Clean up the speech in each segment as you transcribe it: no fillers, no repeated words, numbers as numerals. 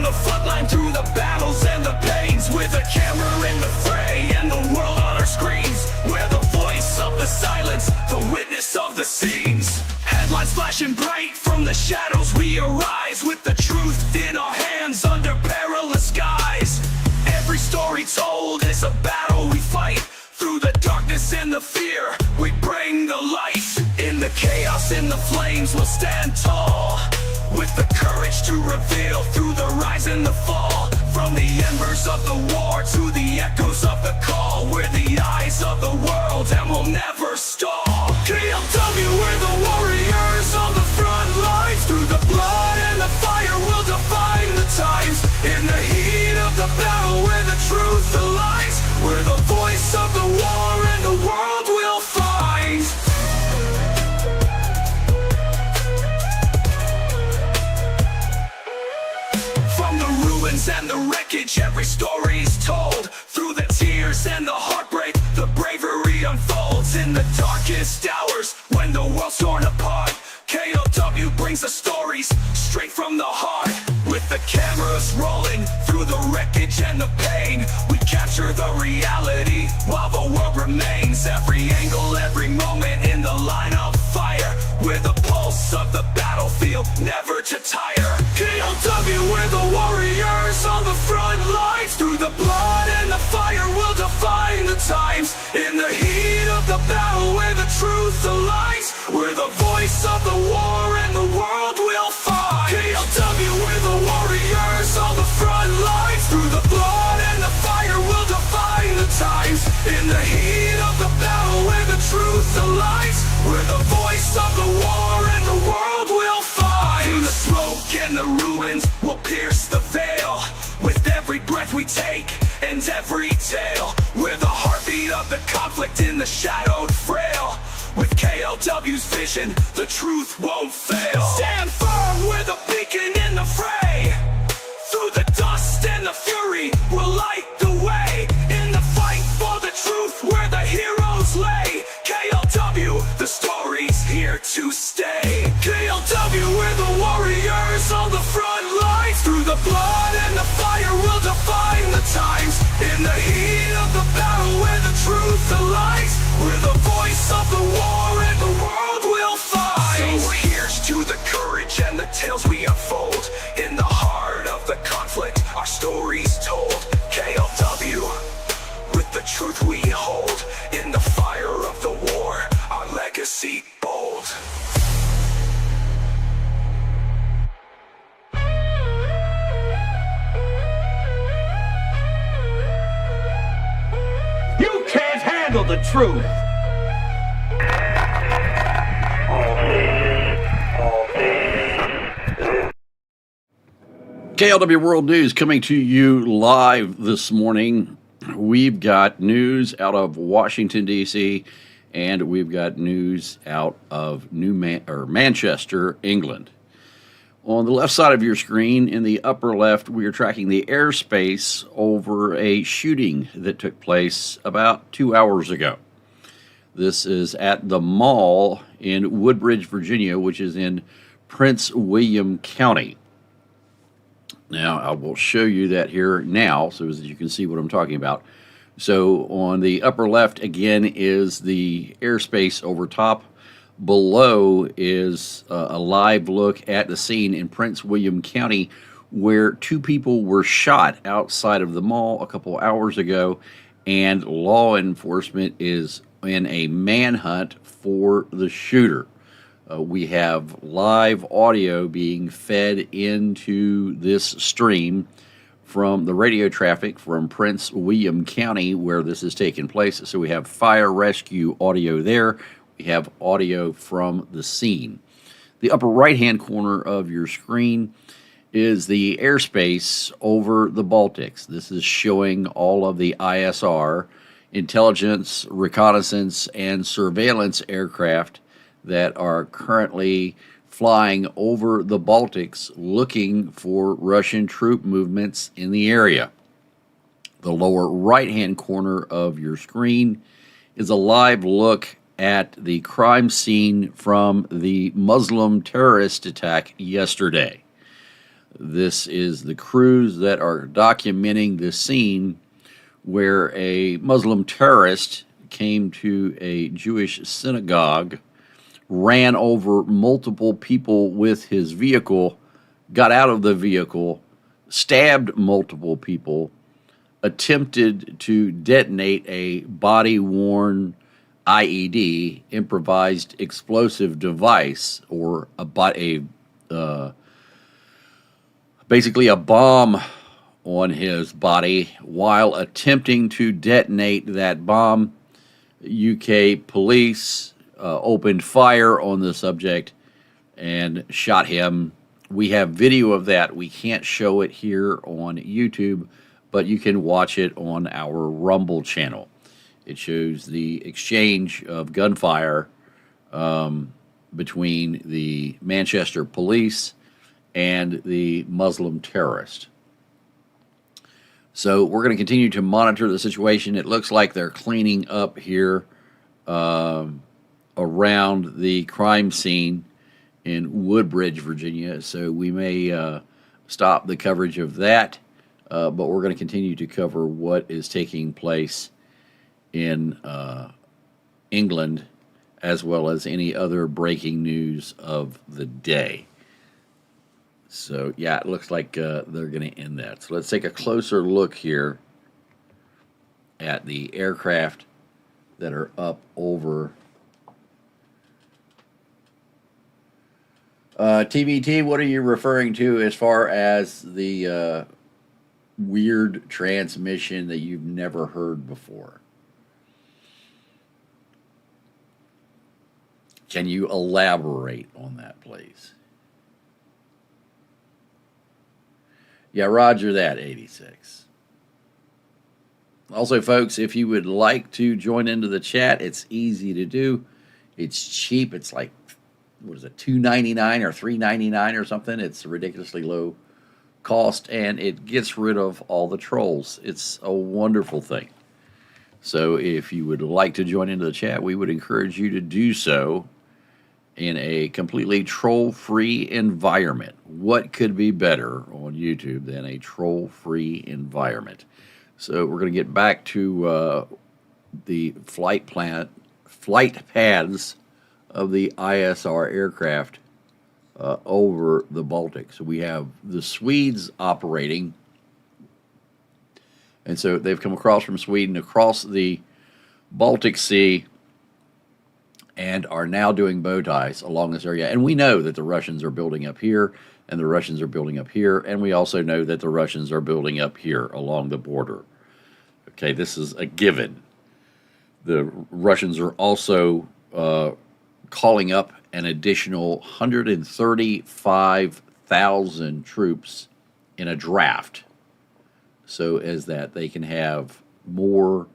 the front line through the battles and the pains, with a camera in the fray and the world on our screens. We're the voice of the silence, the witness of the scenes. Headlines flashing bright, from the shadows we arise, with the truth in our hands under perilous skies. Every story told is a battle we fight, through the darkness and the fear we bring the light. In the chaos, in the flames, we'll stand tall, with the courage to reveal through the rise and the fall. From the embers of the war to the echoes of the call, we're the eyes of the world and we'll never stall. KLW, we're the warriors on the front lines, through the blood and the fire we'll define the times. In the heat of the battle where the truth lies, we're the voice of the war and the world will find. From the ruins and the wreckage, every story's told. Through the tears and the heartbreak, the bravery unfolds. In the darkest hours, when the world's torn apart, KLW brings the stories straight from the heart. With the cameras rolling through the wreckage and the pain, we capture the reality while the world remains. Every angle, every moment in the line of fire, we're the pulse of the battlefield, never to tire. KLW, we're the warriors on the front lines, through the blood and the fire we'll define the times. In the heat of the battle where the truth lies, we're the voice of the war and the world will find. KLW, we're the warriors on the front lines, through the blood and the fire we'll define the times. In the heat of the battle where the truth lies, we're the voice of the war and the world will find. Through the smoke and the ruins, we'll pierce the veil. With every breath we take and every tale, we're the heartbeat of the conflict in the shadowed frail. With KLW's vision, the truth won't fail. Stand firm, we're the beacon in the fray. Through the dust and the fury, we'll light the way. In the fight for the truth, where the heroes lay. KLW, the story's here to stay. KLW, we're the warriors on the front lines, through the blood and the fire we'll define the times. In the heat of the battle where the truth lies, we're the voice of the war and the world will find. So here's to the courage and the tales we unfold. In the heart of the conflict, our story's told. KLW, with the truth we hold. In the fire of the war, our legacy bold. You can't handle the truth! KLW World News coming to you live this morning. We've got news out of Washington, D.C., and we've got news out of Manchester, England. On the left side of your screen, in the upper left, we are tracking the airspace over a shooting that took place about 2 hours ago. This is at the mall in Woodbridge, Virginia, which is in Prince William County. Now, I will show you that here now so that you can see what I'm talking about. So on the upper left, again, is the airspace over top. Below is a live look at the scene in Prince William County where 2 people were shot outside of the mall a couple hours ago, and law enforcement is in a manhunt for the shooter. We have live audio being fed into this stream from the radio traffic from Prince William County where this is taking place. So we have fire rescue audio there. We have audio from the scene. The upper right-hand corner of your screen is the airspace over the Baltics. This is showing all of the ISR, intelligence, reconnaissance, and surveillance aircraft that are currently flying over the Baltics looking for Russian troop movements in the area. The lower right-hand corner of your screen is a live look at the crime scene from the Muslim terrorist attack yesterday. This is the crews that are documenting the scene where a Muslim terrorist came to a Jewish synagogue, ran over multiple people with his vehicle, got out of the vehicle, stabbed multiple people, attempted to detonate a body-worn IED, improvised explosive device, or basically a bomb on his body. While attempting to detonate that bomb, UK police opened fire on the subject and shot him. We have video of that. We can't show it here on YouTube, but you can watch it on our Rumble channel. It shows the exchange of gunfire between the Manchester police and the Muslim terrorist. So we're going to continue to monitor the situation. It looks like they're cleaning up here around the crime scene in Woodbridge, Virginia. So we may stop the coverage of that, but we're going to continue to cover what is taking place in England, as well as any other breaking news of the day. So, yeah, it looks like they're going to end that. So let's take a closer look here at the aircraft that are up over TVT. What are you referring to as far as the weird transmission that you've never heard before? Can you elaborate on that, please? Yeah, roger that, 86. Also, folks, if you would like to join into the chat, it's easy to do. It's cheap. It's like, what is it, $2.99 or $3.99 or something? It's a ridiculously low cost, and it gets rid of all the trolls. It's a wonderful thing. So if you would like to join into the chat, we would encourage you to do so in a completely troll-free environment. What could be better on YouTube than a troll-free environment? So we're going to get back to the flight paths of the ISR aircraft over the Baltic. So we have the Swedes operating, and so they've come across from Sweden, across the Baltic Sea, and are now doing bow ties along this area. And we know that the Russians are building up here, and the Russians are building up here, and we also know that the Russians are building up here along the border. Okay, this is a given. The Russians are also calling up an additional 135,000 troops in a draft, so as that they can have more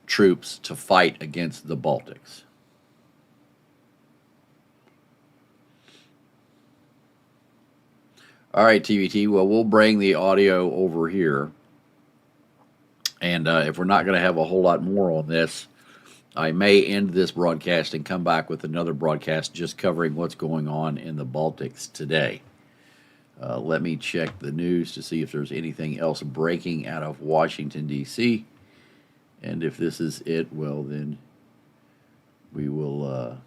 troops to fight against the Baltics. All right, TVT, well, we'll bring the audio over here. And if we're not going to have a whole lot more on this, I may end this broadcast and come back with another broadcast just covering what's going on in the Baltics today. Let me check the news to see if there's anything else breaking out of Washington, D.C., and if this is it, well, then we will,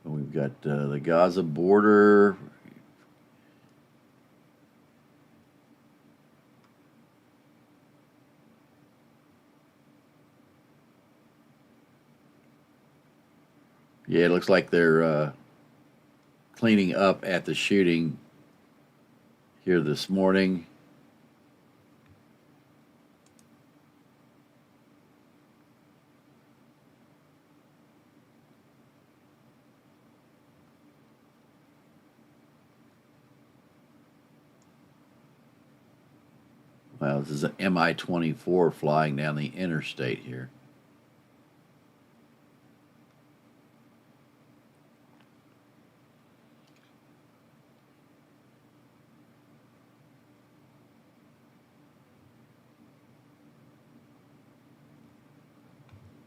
we've got the Gaza border. Yeah, it looks like they're cleaning up at the shooting here this morning. Wow, this is an Mi-24 flying down the interstate here.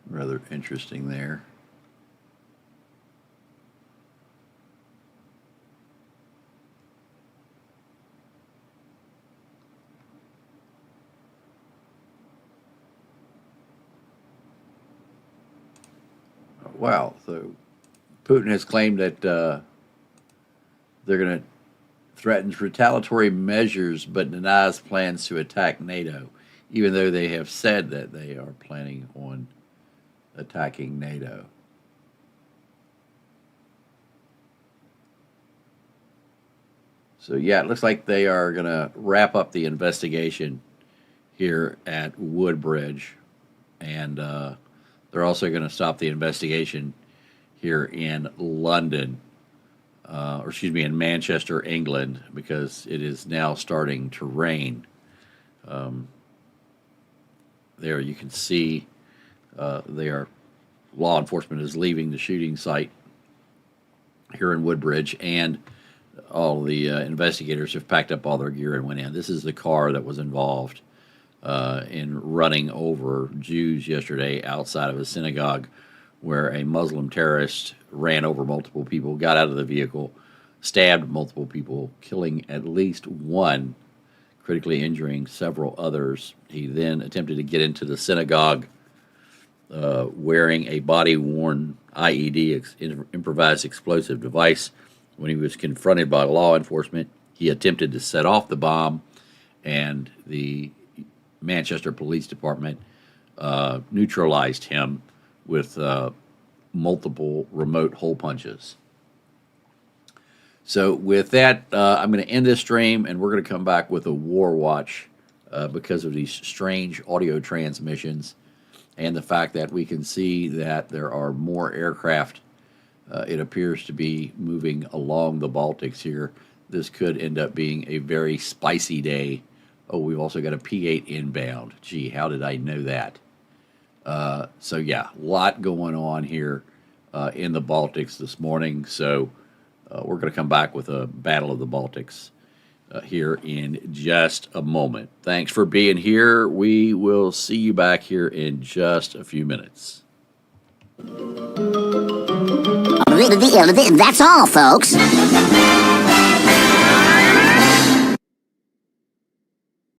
Rather interesting there. Wow. So Putin has claimed that they're going to threaten retaliatory measures, but denies plans to attack NATO, even though they have said that they are planning on attacking NATO. So yeah, it looks like they are going to wrap up the investigation here at Woodbridge, and they're also going to stop the investigation here in London, or excuse me, in Manchester, England, because it is now starting to rain. There you can see law enforcement is leaving the shooting site here in Woodbridge, and all the investigators have packed up all their gear and went in. This is the car that was involved in running over Jews yesterday outside of a synagogue, where a Muslim terrorist ran over multiple people, got out of the vehicle, stabbed multiple people, killing at least one, critically injuring several others. He then attempted to get into the synagogue wearing a body-worn IED, improvised explosive device. When he was confronted by law enforcement, he attempted to set off the bomb, and the Manchester Police Department neutralized him with multiple remote hole punches. So with that, I'm going to end this stream, and we're going to come back with a war watch because of these strange audio transmissions and the fact that we can see that there are more aircraft. It appears to be moving along the Baltics here. This could end up being a very spicy day. Oh, we've also got a P-8 inbound. Gee, how did I know that? So yeah, a lot going on here in the Baltics this morning. So we're going to come back with a Battle of the Baltics here in just a moment. Thanks for being here. We will see you back here in just a few minutes. That's all, folks.